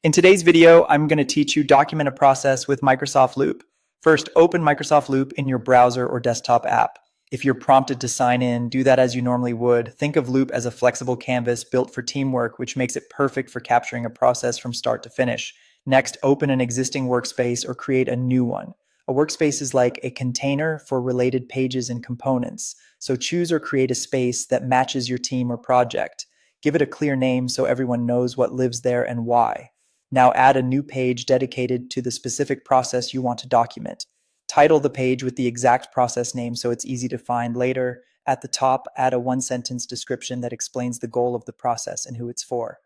In today's video, I'm going to teach you document a process with Microsoft Loop. First, open Microsoft Loop in your browser or desktop app. If you're prompted to sign in, do that as you normally would. Think of Loop as a flexible canvas built for teamwork, which makes it perfect for capturing a process from start to finish. Next, open an existing workspace or create a new one. A workspace is like a container for related pages and components. So choose or create a space that matches your team or project. Give it a clear name so everyone knows what lives there and why. Now add a new page dedicated to the specific process you want to document. Title the page with the exact process name so it's easy to find later. At the top, add a one-sentence description that explains the goal of the process and who it's for.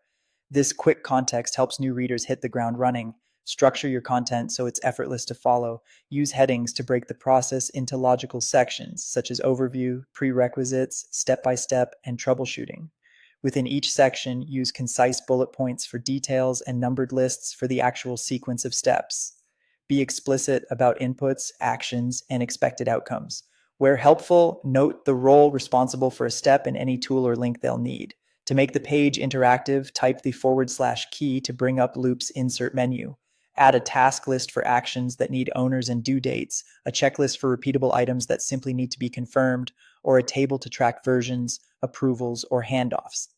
This quick context helps new readers hit the ground running. Structure your content so it's effortless to follow. Use headings to break the process into logical sections, such as overview, prerequisites, step-by-step, and troubleshooting. Within each section, use concise bullet points for details and numbered lists for the actual sequence of steps. Be explicit about inputs, actions, and expected outcomes. Where helpful, note the role responsible for a step in any tool or link they'll need. To make the page interactive, type the /key to bring up Loop's insert menu. Add a task list for actions that need owners and due dates, a checklist for repeatable items that simply need to be confirmed, or a table to track versions, approvals, or handoffs.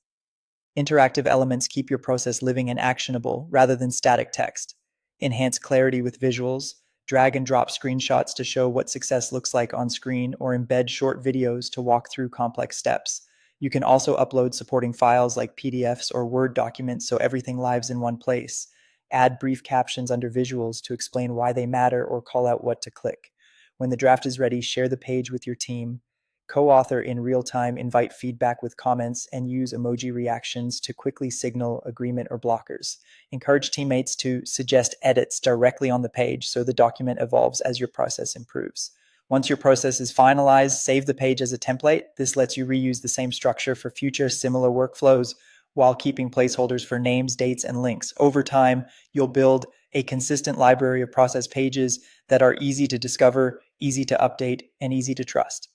Interactive elements keep your process living and actionable rather than static text. Enhance clarity with visuals. Drag and drop screenshots to show what success looks like on screen, or embed short videos to walk through complex steps. You can also upload supporting files like PDFs or Word documents so everything lives in one place. Add brief captions under visuals to explain why they matter or call out what to click. When the draft is ready, share the page with your team. Co-author in real time, invite feedback with comments, and use emoji reactions to quickly signal agreement or blockers. Encourage teammates to suggest edits directly on the page so the document evolves as your process improves. Once your process is finalized, save the page as a template. This lets you reuse the same structure for future similar workflows while keeping placeholders for names, dates, and links. Over time, you'll build a consistent library of process pages that are easy to discover, easy to update, and easy to trust.